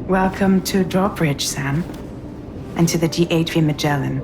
Welcome to Drawbridge, Sam. And to the GHV Magellan,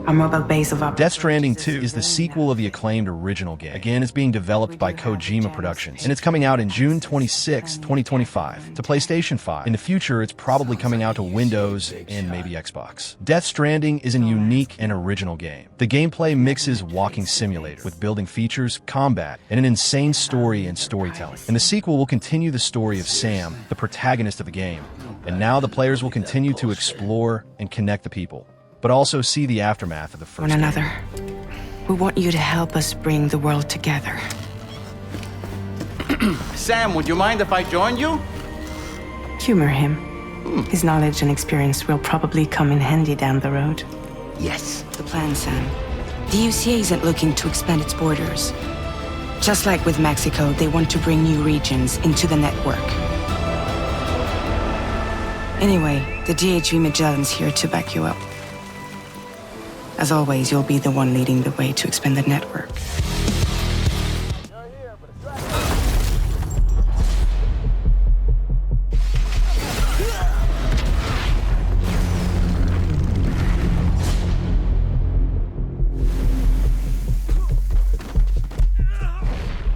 our mobile base of operations. Death Stranding 2 is the sequel of the acclaimed original game. Again, it's being developed by Kojima Productions, and it's coming out in June 26, 2025, to PlayStation 5. In the future, it's probably coming out to Windows and maybe Xbox. Death Stranding is a unique and original game. The gameplay mixes walking simulator with building features, combat, and an insane story and storytelling. And the sequel will continue the story of Sam, the protagonist of the game, and now the players will continue to explore and connect the people, but also see the aftermath of the first One another. game. We want you to help us bring the world together. Sam, would you mind if I joined you? Humor him. His knowledge and experience will probably come in handy down the road. Yes. The plan, Sam. The UCA isn't looking to expand its borders. Just like with Mexico, they want to bring new regions into the network. Anyway, the GHV Magellan's here to back you up. As always, you'll be the one leading the way to expand the network.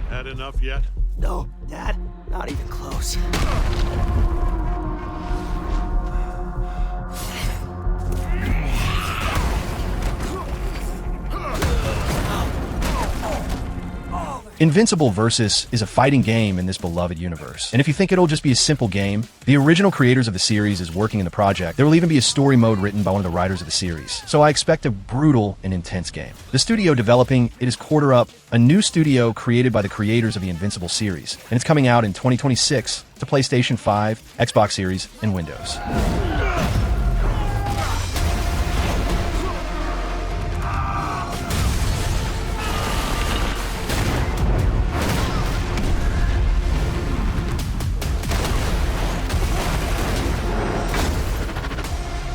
Had enough yet? No, Dad, not even close. Invincible Versus is a fighting game in this beloved universe. And if you think it'll just be a simple game, the original creators of the series is working in the project. There will even be a story mode written by one of the writers of the series. So I expect a brutal and intense game. The studio developing it is Quarter Up, a new studio created by the creators of the Invincible series. And it's coming out in 2026 to PlayStation 5, Xbox Series, and Windows.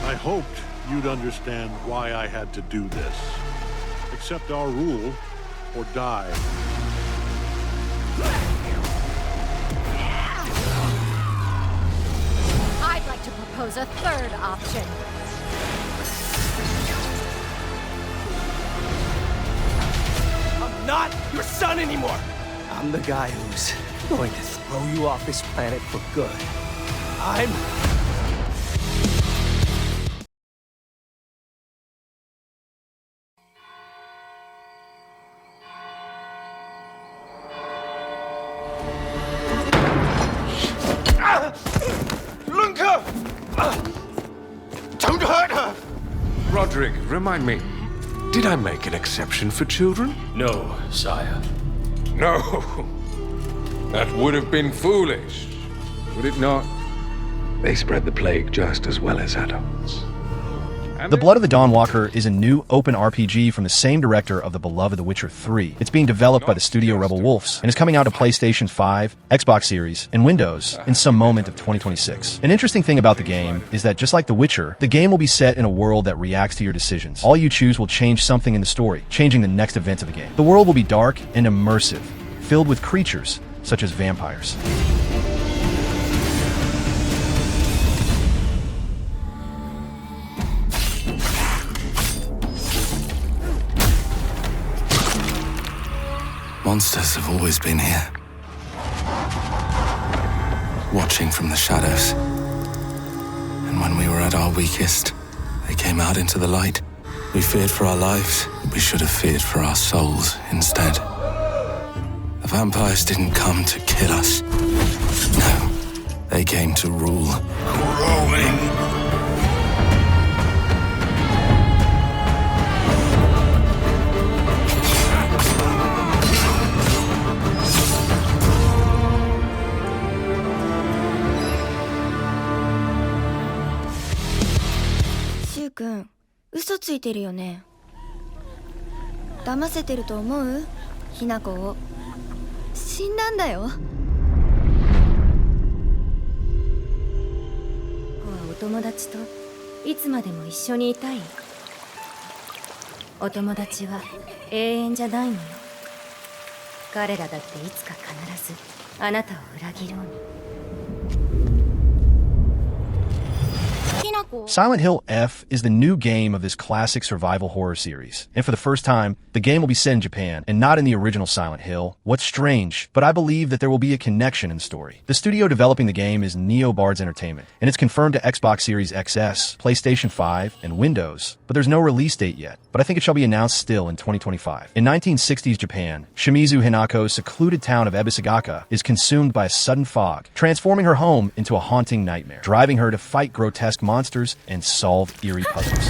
I hoped you'd understand why I had to do this. Accept our rule, or die. I'd like to propose a third option. I'm not your son anymore. I'm the guy who's going to throw you off this planet for good. I'm... Lunka! Don't hurt her! Roderick, remind me, did I make an exception for children? No, sire. No. That would have been foolish, would it not? They spread the plague just as well as adults. The Blood of the Dawnwalker is a new open RPG from the same director of the beloved The Witcher 3. It's being developed by the studio Rebel Wolves, and is coming out to PlayStation 5, Xbox Series, and Windows in some moment of 2026. An interesting thing about the game is that just like The Witcher, the game will be set in a world that reacts to your decisions. All you choose will change something in the story, changing the next events of the game. The world will be dark and immersive, filled with creatures such as vampires. Monsters have always been here, watching from the shadows. And when we were at our weakest, they came out into the light. We feared for our lives, but we should have feared for our souls instead. The vampires didn't come to kill us. No, they came to rule. Growing.君、嘘ついてるよね。騙せてると思う？ひな子を。死んだんだよ。お友達といつまでも一緒にいたい？お友達は永遠じゃないのよ。彼らだっていつか必ずあなたを裏切ろうに。 있다고. Silent Hill F is the new game of this classic survival horror series. And for the first time, the game will be set in Japan and not in the original Silent Hill. What's strange, but I believe that there will be a connection in the story. The studio developing the game is Neobards Entertainment, and it's confirmed to Xbox Series XS, PlayStation 5, and Windows, but there's no release date yet. But I think it shall be announced still in 2025. In 1960s Japan, Shimizu Hinako's secluded town of Ebisagaka is consumed by a sudden fog, transforming her home into a haunting nightmare, driving her to fight grotesque monsters and solve eerie puzzles.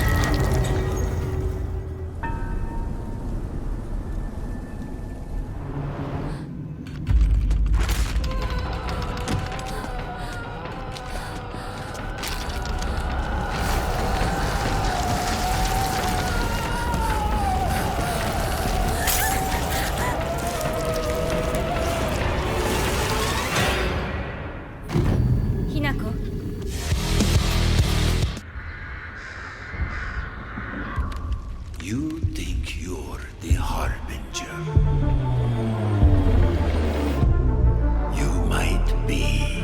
Hinako. You think you're the Harbinger. You might be.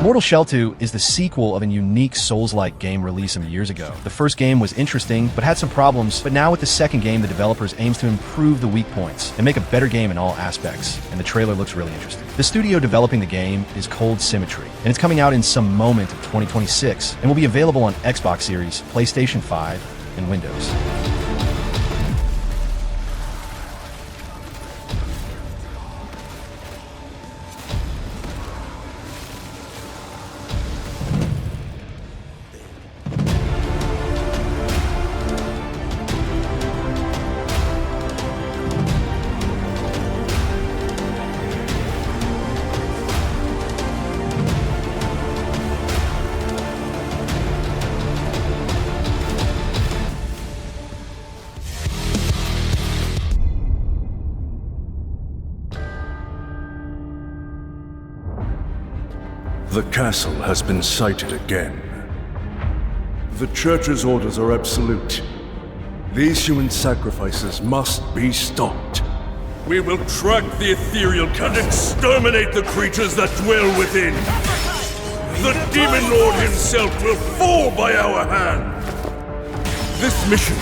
Mortal Shell 2 is the sequel of a unique Souls-like game released some years ago. The first game was interesting, but had some problems, but now with the second game, the developers aims to improve the weak points and make a better game in all aspects, and the trailer looks really interesting. The studio developing the game is Cold Symmetry, and it's coming out in some moment of 2026, and will be available on Xbox Series, PlayStation 5, and Windows. The castle has been sighted again. The Church's orders are absolute. These human sacrifices must be stopped. We will track the ethereal and exterminate the creatures that dwell within. The Demon Lord himself will fall by our hand. This mission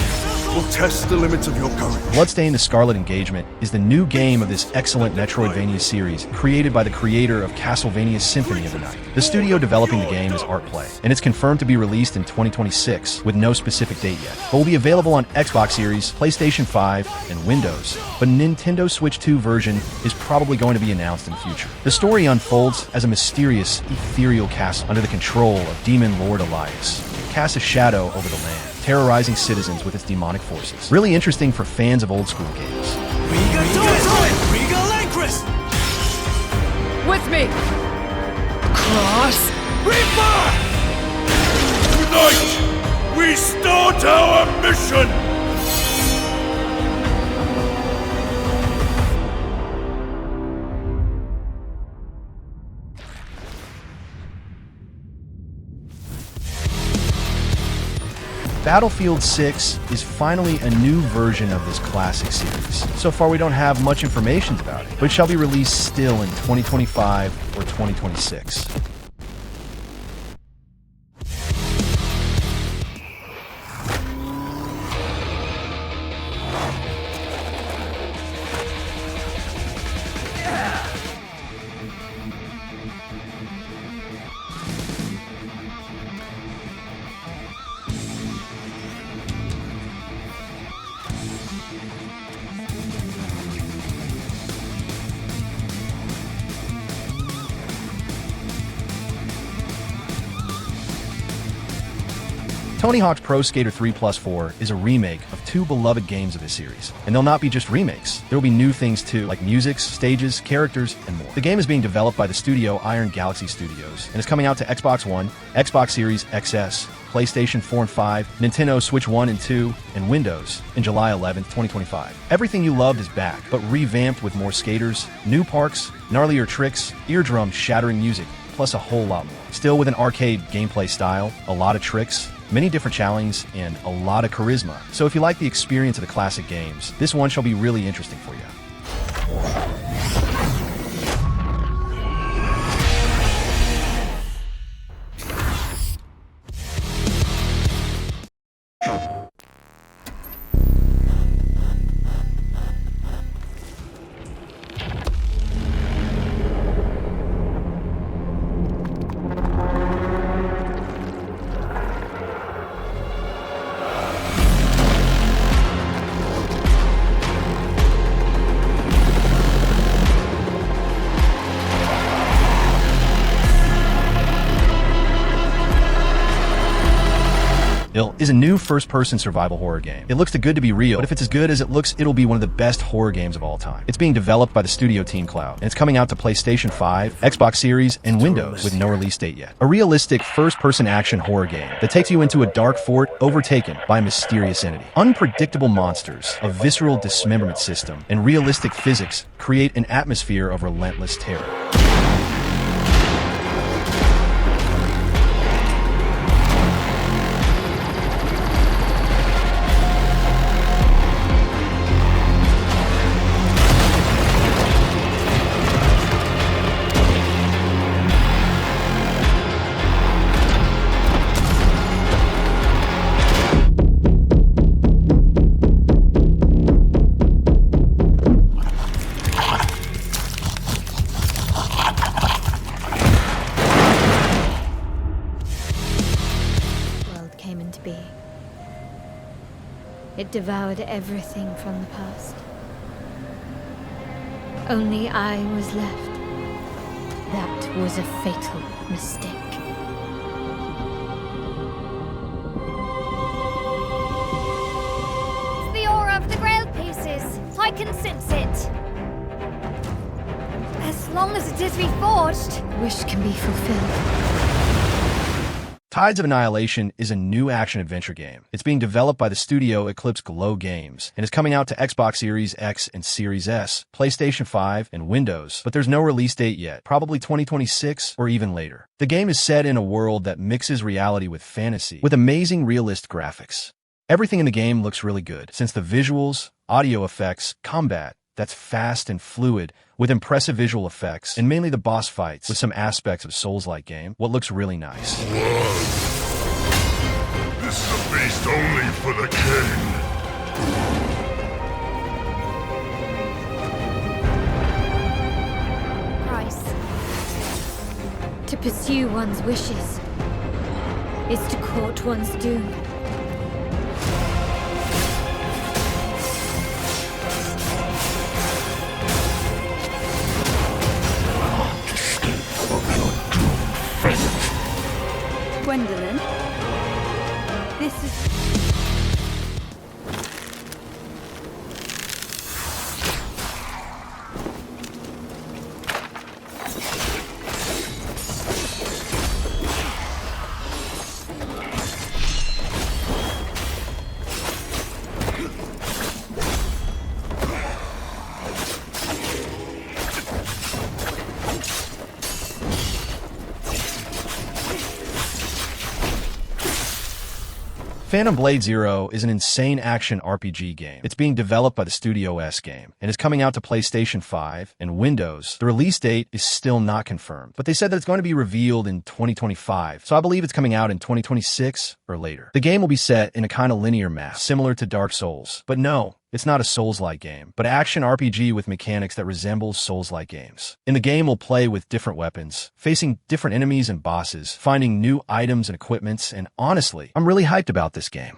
will test the limits of your courage. Bloodstained: The Scarlet Engagement is the new game of this excellent Metroidvania series, created by the creator of Castlevania Symphony of the Night. The studio developing the game is Artplay, and it's confirmed to be released in 2026, with no specific date yet, but will be available on Xbox Series, PlayStation 5, and Windows. But a Nintendo Switch 2 version is probably going to be announced in the future. The story unfolds as a mysterious, ethereal castle under the control of Demon Lord Elias casts a shadow over the land, terrorizing citizens with its demonic forces. Really interesting for fans of old school games. With me! Cross! Reaper! Tonight, we start our mission! Battlefield 6 is finally a new version of this classic series. So far we don't have much information about it, but it shall be released still in 2025 or 2026. Tony Hawk's Pro Skater 3 Plus 4 is a remake of two beloved games of this series. And they'll not be just remakes. There will be new things too, like musics, stages, characters, and more. The game is being developed by the studio Iron Galaxy Studios, and is coming out to Xbox One, Xbox Series XS, PlayStation 4 and 5, Nintendo Switch 1 and 2, and Windows in July 11th, 2025. Everything you loved is back, but revamped with more skaters, new parks, gnarlier tricks, eardrum-shattering music, plus a whole lot more. Still with an arcade gameplay style, a lot of tricks, many different challenges, and a lot of charisma. So if you like the experience of the classic games, this one shall be really interesting for you. Is a new first-person survival horror game. It looks too good to be real, but if it's as good as it looks, it'll be one of the best horror games of all time. It's being developed by the studio Team Cloud, and it's coming out to PlayStation 5, Xbox Series, and Windows with no release date yet. A realistic first-person action horror game that takes you into a dark fort overtaken by a mysterious entity. Unpredictable monsters, a visceral dismemberment system, and realistic physics create an atmosphere of relentless terror. It devoured everything from the past. Only I was left. That was a fatal mistake. It's the aura of the Grail pieces. I can sense it. As long as it is reforged. Wish can be fulfilled. Tides of Annihilation is a new action-adventure game. It's being developed by the studio Eclipse Glow Games, and is coming out to Xbox Series X and Series S, PlayStation 5, and Windows, but there's no release date yet, probably 2026 or even later. The game is set in a world that mixes reality with fantasy, with amazing realist graphics. Everything in the game looks really good, since the visuals, audio effects, combat, that's fast and fluid, with impressive visual effects, and mainly the boss fights, with some aspects of Souls-like game, what looks really nice. This is a feast only for the king. Price. To pursue one's wishes is to court one's doom. Gwendolyn, this is... Phantom Blade Zero is an insane action RPG game. It's being developed by the Studio S game, and is coming out to PlayStation 5 and Windows. The release date is still not confirmed, but they said that it's going to be revealed in 2025, so I believe it's coming out in 2026 or later. The game will be set in a kind of linear map, similar to Dark Souls, but no, it's not a Souls-like game, but action RPG with mechanics that resembles Souls-like games. In the game, we'll play with different weapons, facing different enemies and bosses, finding new items and equipments, and honestly, I'm really hyped about this game.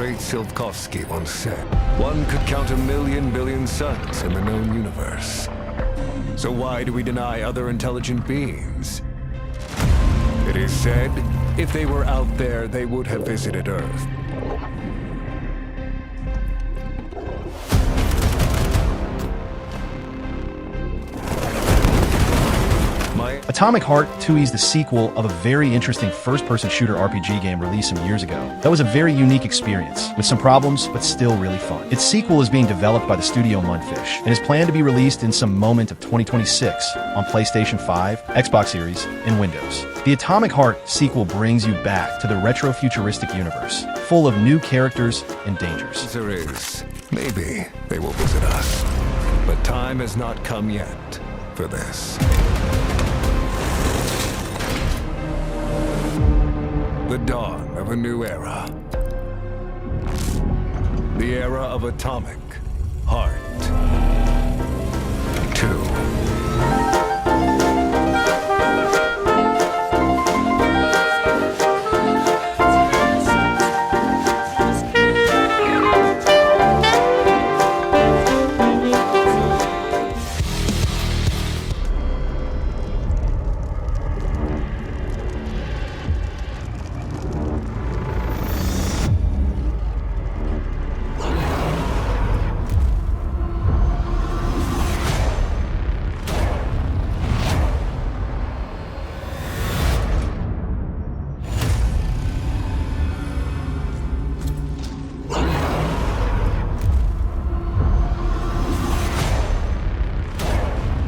great Silkovsky once said, one could count 1,000,000 billion suns in the known universe. So why do we deny other intelligent beings? It is said, if they were out there, they would have visited Earth. Atomic Heart 2E is the sequel of a very interesting first-person shooter RPG game released some years ago. That was a very unique experience, with some problems, but still really fun. Its sequel is being developed by the studio Mundfish, and is planned to be released in some moment of 2026 on PlayStation 5, Xbox Series, and Windows. The Atomic Heart sequel brings you back to the retro-futuristic universe, full of new characters and dangers. There is. Maybe they will visit us. But time has not come yet for this. The dawn of a new era. The era of Atomic Heart 2.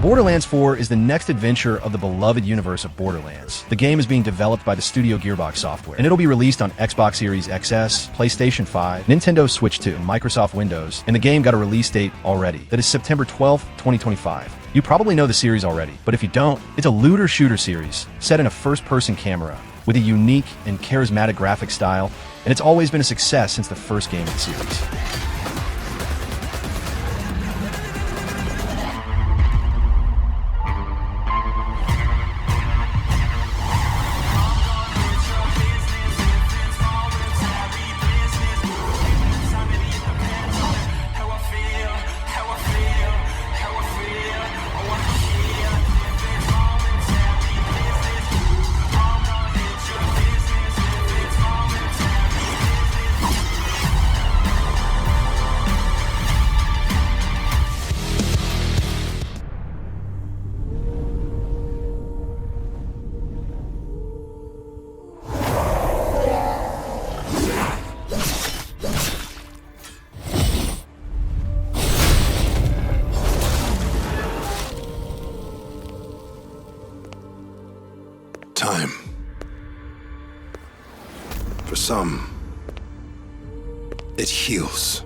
Borderlands 4 is the next adventure of the beloved universe of Borderlands. The game is being developed by the studio Gearbox Software, and it'll be released on Xbox Series XS, PlayStation 5, Nintendo Switch 2, and Microsoft Windows, and the game got a release date already. That is September 12th, 2025. You probably know the series already, but if you don't, it's a looter-shooter series set in a first-person camera with a unique and charismatic graphic style, and it's always been a success since the first game of the series. Time. For some, it heals.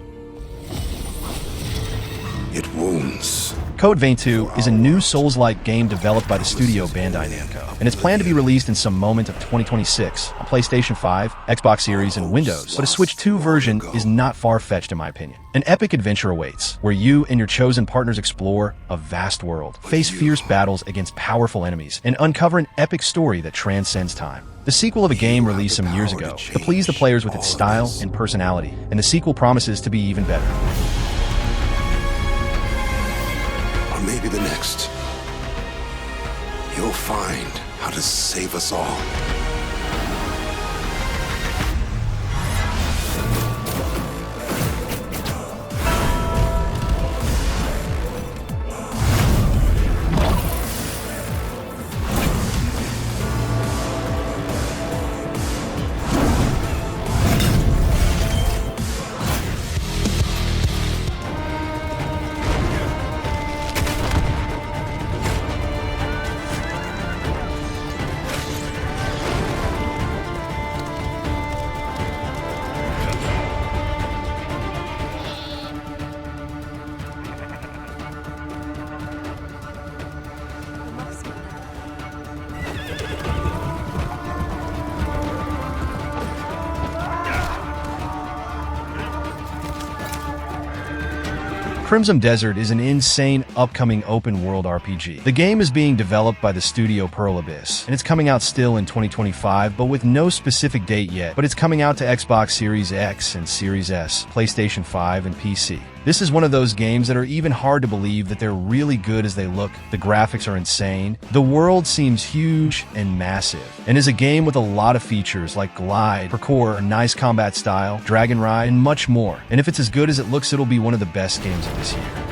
It wounds. Code Vein 2 is a new Souls-like game developed by the studio Bandai Namco, and it's planned to be released in some moment of 2026 on PlayStation 5, Xbox Series, and Windows. But a Switch 2 version is not far-fetched in my opinion. An epic adventure awaits, where you and your chosen partners explore a vast world, face fierce battles against powerful enemies, and uncover an epic story that transcends time. The sequel of a game released some years ago to please the players with its style and personality, and the sequel promises to be even better. Or maybe the next. You'll find how to save us all. Crimson Desert is an insane upcoming open-world RPG. The game is being developed by the studio Pearl Abyss, and it's coming out still in 2025, but with no specific date yet. But it's coming out to Xbox Series X and Series S, PlayStation 5, and PC. This is one of those games that are even hard to believe that they're really good as they look. The graphics are insane. The world seems huge and massive, and is a game with a lot of features like glide, parkour, a nice combat style, dragon ride, and much more. And if it's as good as it looks, it'll be one of the best games of this year.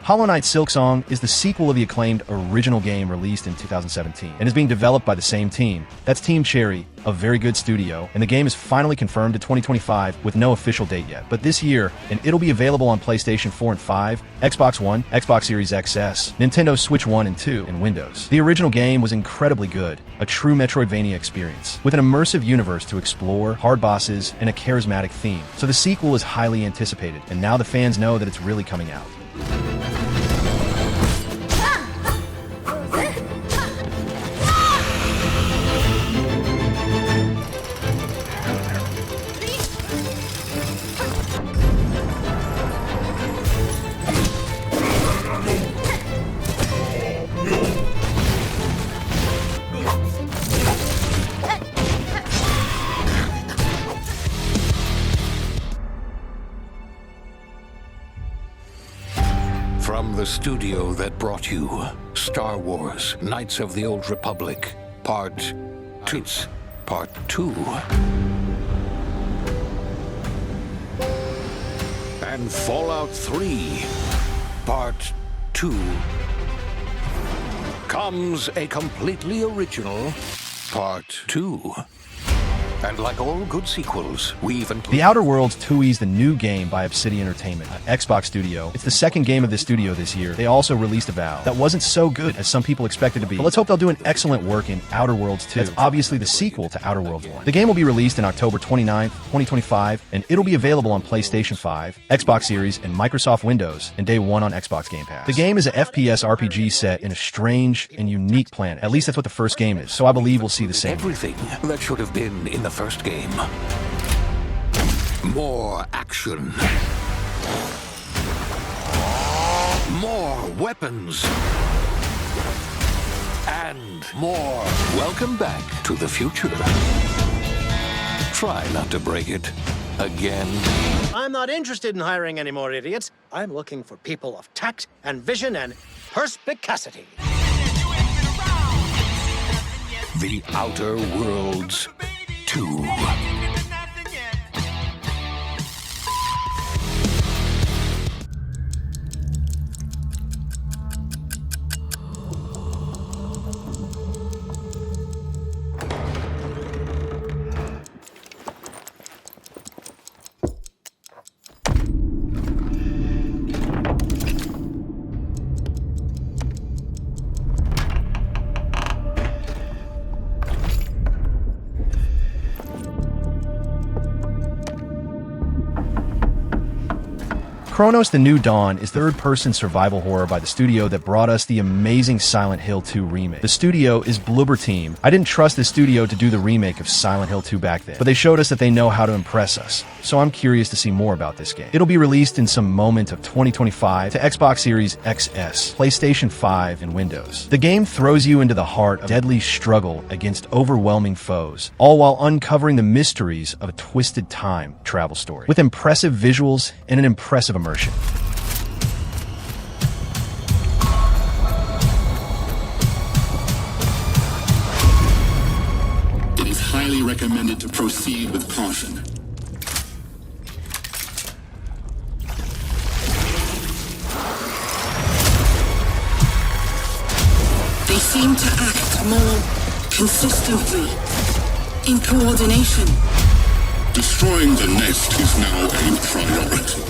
Hollowknight Silksong is the sequel of the acclaimed original game released in 2017 and is being developed by the same team. That's Team Cherry, a very good studio, and the game is finally confirmed to 2025 with no official date yet. But this year, and it'll be available on PlayStation 4 and 5, Xbox One, Xbox Series XS, Nintendo Switch 1 and 2, and Windows. The original game was incredibly good, a true Metroidvania experience, with an immersive universe to explore, hard bosses, and a charismatic theme. So the sequel is highly anticipated, and now the fans know that it's really coming out. From the studio that brought you Star Wars Knights of the Old Republic, Part 2. And Fallout 3, Part 2. Comes a completely original Part 2. And like all good sequels, we've included The Outer Worlds 2 is the new game by Obsidian Entertainment, an Xbox studio. It's the second game of this studio this year. They also released a Vow that wasn't so good as some people expected it to be. But let's hope they'll do an excellent work in Outer Worlds 2. That's obviously the sequel to Outer Worlds 1. The game will be released in October 29th, 2025, and it'll be available on PlayStation 5, Xbox Series, and Microsoft Windows, and day one on Xbox Game Pass. The game is an FPS RPG set in a strange and unique planet. At least that's what the first game is, so I believe we'll see the same. everything that should have been in the first game. More action. More weapons. And more. Welcome back to the future. Try not to break it again. I'm not interested in hiring any more idiots. I'm looking for people of tact and vision and perspicacity. The Outer Worlds 2. Cronos the New Dawn is third-person survival horror by the studio that brought us the amazing Silent Hill 2 remake. The studio is Bloober Team. I didn't trust the studio to do the remake of Silent Hill 2 back then, but they showed us that they know how to impress us. So I'm curious to see more about this game. It'll be released in some moment of 2025 to Xbox Series XS, PlayStation 5, and Windows. The game throws you into the heart of deadly struggle against overwhelming foes, all while uncovering the mysteries of a twisted time travel story, with impressive visuals and an impressive immersion. It is highly recommended to proceed with caution. They seem to act more consistently, in coordination. Destroying the nest is now a priority.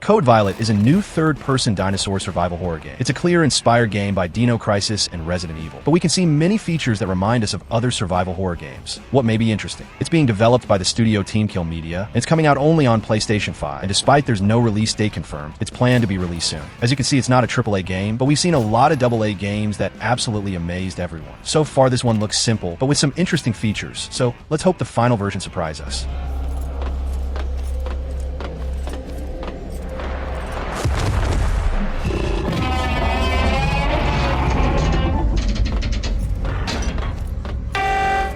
Code Violet is a new third-person dinosaur survival horror game. It's a clear, inspired game by Dino Crisis and Resident Evil, but we can see many features that remind us of other survival horror games. What may be interesting? It's being developed by the studio Team Kill Media, and it's coming out only on PlayStation 5, and despite there's no release date confirmed, it's planned to be released soon. As you can see, it's not a AAA game, but we've seen a lot of AA games that absolutely amazed everyone. So far, this one looks simple, but with some interesting features, so let's hope the final version surprises us.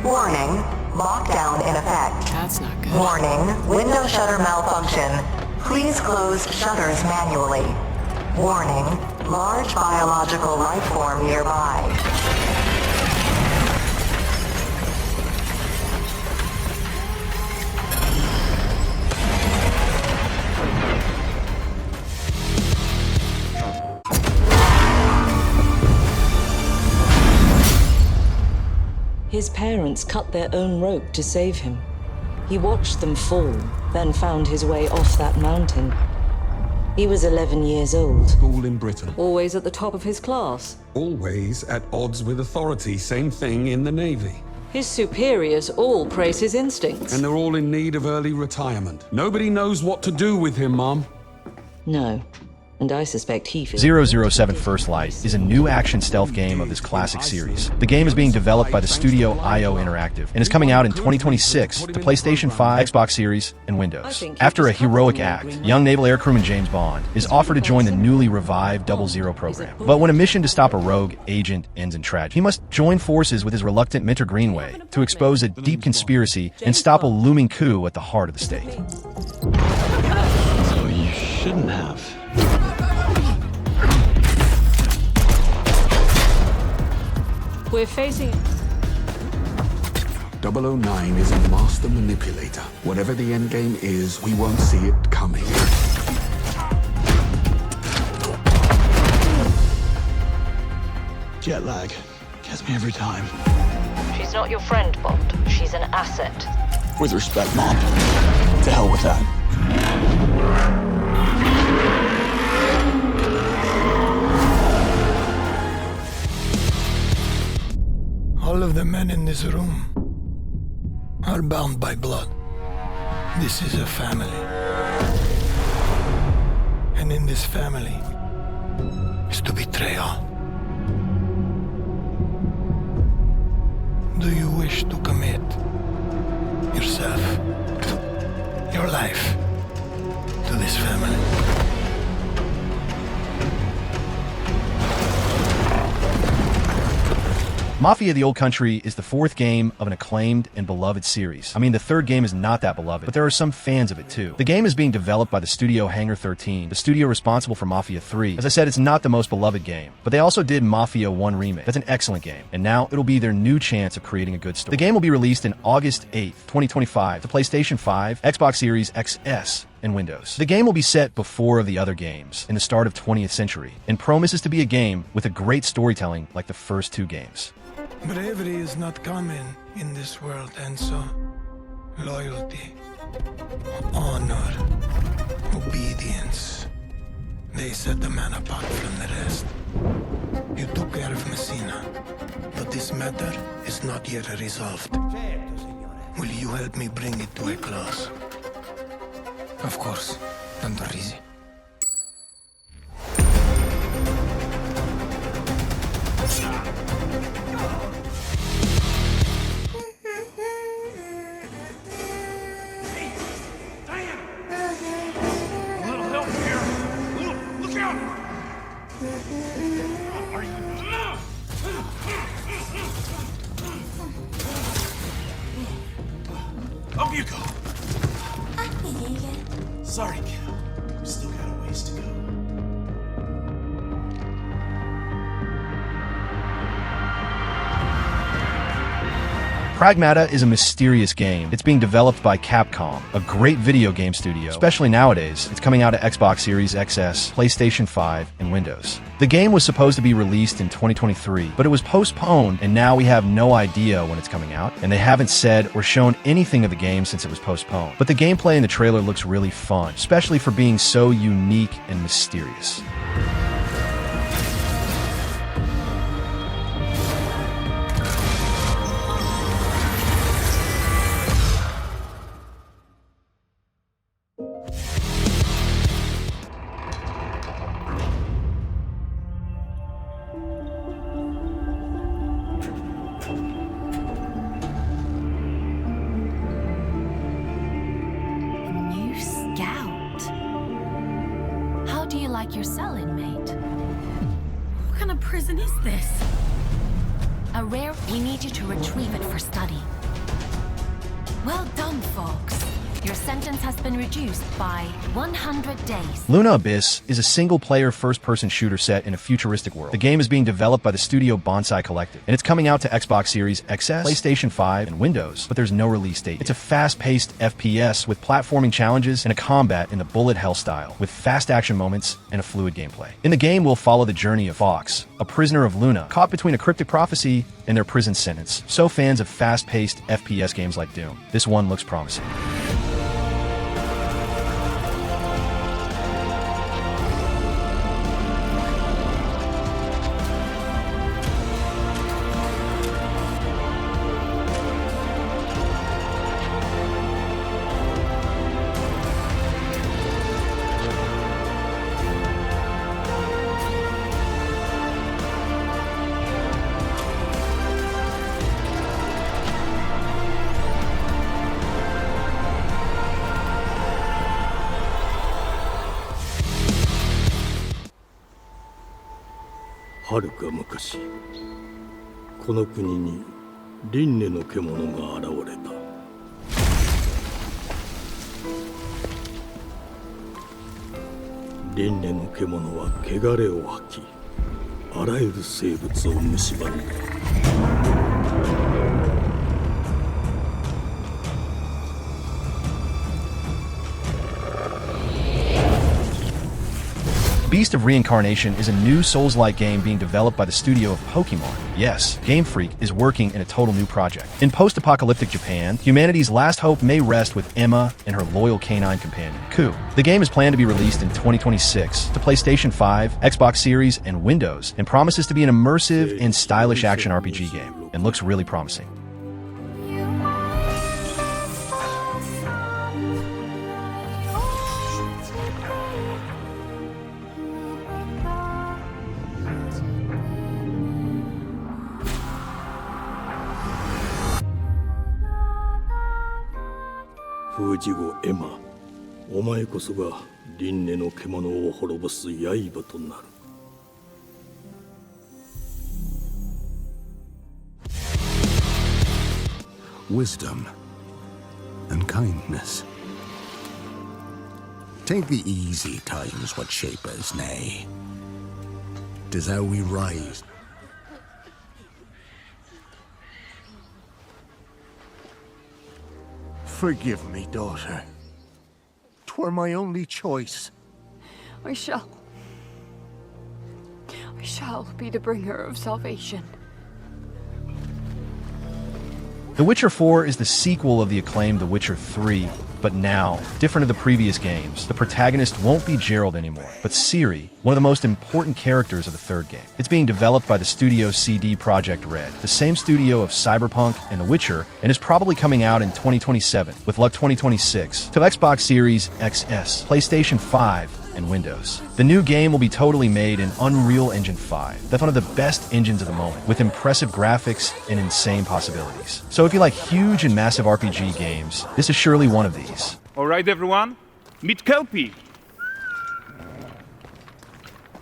Warning, lockdown in effect. That's not good. Warning, window shutter malfunction. Please close shutters manually. Warning, large biological life form nearby. His parents cut their own rope to save him. He watched them fall, then found his way off that mountain. He was 11 years old. School in Britain. Always at the top of his class. Always at odds with authority. Same thing in the Navy. His superiors all praise his instincts. And they're all in need of early retirement. Nobody knows what to do with him, Mom. No. And I suspect he feels... 007 First Light is a new action stealth game of this classic series. The game is being developed by the studio IO Interactive and is coming out in 2026 to PlayStation 5, Xbox Series, and Windows. After a heroic act, young naval air crewman James Bond is offered to join the newly revived 00 program. But when a mission to stop a rogue agent ends in tragedy, he must join forces with his reluctant mentor Greenway to expose a deep conspiracy and stop a looming coup at the heart of the state. So you shouldn't have. We're facing... 009 is a master manipulator. Whatever the endgame is, we won't see it coming. Jet lag. Gets me every time. She's not your friend, Bond. She's an asset. With respect, Mom. To hell with that. All of the men in this room are bound by blood. This is a family. And in this family is to betrayal. Do you wish to commit yourself, your life, to this family? Mafia the Old Country is the fourth game of an acclaimed and beloved series. I mean, the third game is not that beloved, but there are some fans of it too. The game is being developed by the studio Hangar 13, the studio responsible for Mafia 3. As I said, it's not the most beloved game, but they also did Mafia 1 Remake. That's an excellent game, and now it'll be their new chance of creating a good story. The game will be released in August 8th, 2025 to PlayStation 5, Xbox Series XS, and Windows. The game will be set before the other games in the start of 20th century, and promises to be a game with a great storytelling like the first two games. Bravery is not common in this world, and so loyalty, honor, obedience, they set the man apart from the rest. You took care of Messina, but this matter is not yet resolved. Will you help me bring it to a close? Of course, Tanto Risi. Up you go. Sorry, kid. We've still got a ways to go. Pragmata is a mysterious game. It's being developed by Capcom, a great video game studio. Especially nowadays, it's coming out to Xbox Series XS, PlayStation 5, and Windows. The game was supposed to be released in 2023, but it was postponed, and now we have no idea when it's coming out, and they haven't said or shown anything of the game since it was postponed. But the gameplay in the trailer looks really fun, especially for being so unique and mysterious. Like your cell inmate. What kind of prison is this? A rare. We need you to retrieve it for study. Well done, folks. Your sentence has been reduced by 100 days. Luna Abyss is a single-player first-person shooter set in a futuristic world. The game is being developed by the studio Bonsai Collective, and it's coming out to Xbox Series XS, PlayStation 5, and Windows, but there's no release date. It's a fast-paced FPS with platforming challenges and a combat in the bullet hell style, with fast action moments and a fluid gameplay. In the game, we'll follow the journey of Fox, a prisoner of Luna, caught between a cryptic prophecy and their prison sentence. So fans of fast-paced FPS games like Doom, this one looks promising. Beast of Reincarnation is a new Souls-like game being developed by the studio of Pokemon. Yes, Game Freak is working in a total new project. In post-apocalyptic Japan, humanity's last hope may rest with Emma and her loyal canine companion, Ku. The game is planned to be released in 2026 to PlayStation 5, Xbox Series, and Windows, and promises to be an immersive and stylish action RPG game, and looks really promising. wisdom and kindness. Take the easy times what shape us, nay. 'Tis how we rise. Forgive me, daughter. 'Twere my only choice. I shall be the bringer of salvation. The Witcher 4 is the sequel of the acclaimed The Witcher 3, but now, different of the previous games, the protagonist won't be Geralt anymore, but Ciri, one of the most important characters of the third game. It's being developed by the studio CD Projekt Red, the same studio of Cyberpunk and The Witcher, and is probably coming out in 2027, with luck 2026, to Xbox Series XS, PlayStation 5, and Windows. The new game will be totally made in Unreal Engine 5. That's one of the best engines of the moment, with impressive graphics and insane possibilities. So if you like huge and massive RPG games, this is surely one of these. Alright everyone, meet Kelpie!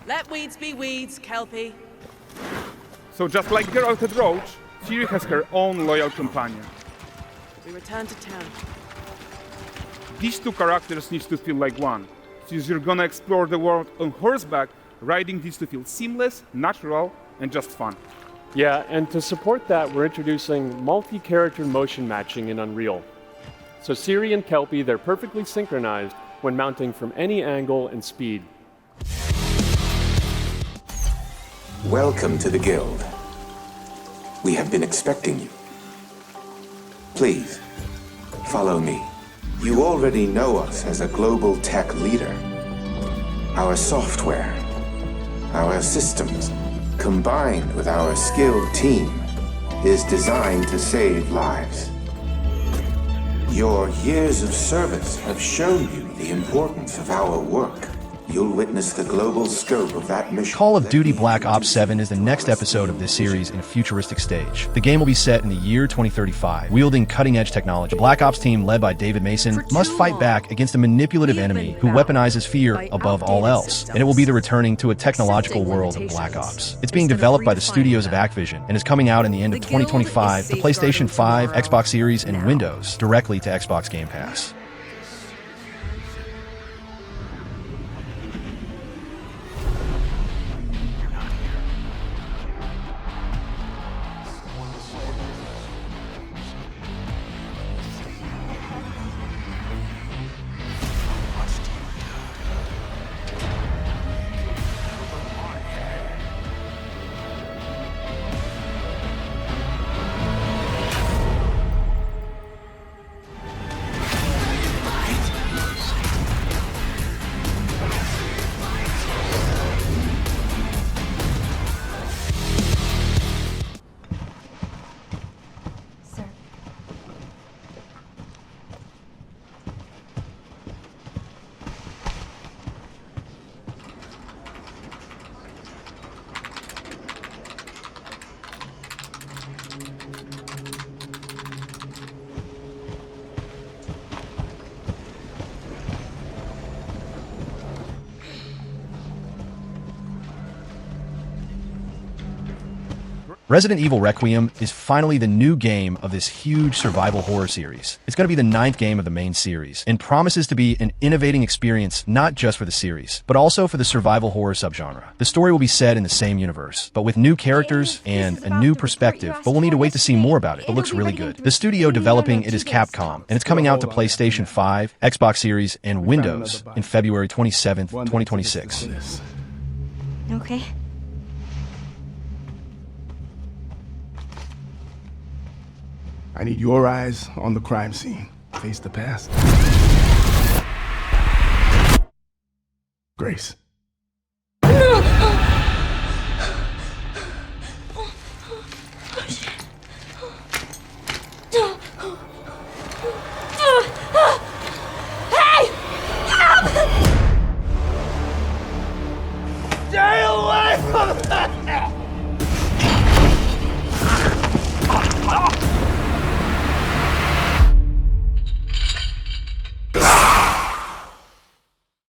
Let weeds be weeds, Kelpie. So just like Geralt and Roach, Ciri has her own loyal companion. We return to town. These two characters need to feel like one. Since you're gonna explore the world on horseback, riding needs to feel seamless, natural, and just fun. Yeah, and to support that, we're introducing multi-character motion matching in Unreal. So Ciri and Kelpie, they're perfectly synchronized when mounting from any angle and speed. Welcome to the Guild. We have been expecting you. Please, follow me. You already know us as a global tech leader. Our software, our systems, combined with our skilled team, is designed to save lives. Your years of service have shown you the importance of our work. You'll witness the global scope of that mission. Call of Duty Black Ops 7 is the next episode of this series in a futuristic stage. The game will be set in the year 2035, wielding cutting-edge technology. The Black Ops team, led by David Mason, must fight back against a manipulative enemy who weaponizes fear above all else, and it will be the returning to a technological world of Black Ops. It's being developed by the studios of Activision, and is coming out in the end of 2025 to PlayStation 5, Xbox Series, and Windows, directly to Xbox Game Pass. Resident Evil Requiem is finally the new game of this huge survival horror series. It's going to be the 9th game of the main series, and promises to be an innovating experience not just for the series, but also for the survival horror subgenre. The story will be set in the same universe, but with new characters and a new perspective, but we'll need to wait to see more about it. It looks really good. The studio developing it is Capcom, and it's coming out to PlayStation 5, Xbox Series, and Windows in February 27th, 2026. Okay. I need your eyes on the crime scene. Face the past. Grace. Hey! Help! Stay away from that!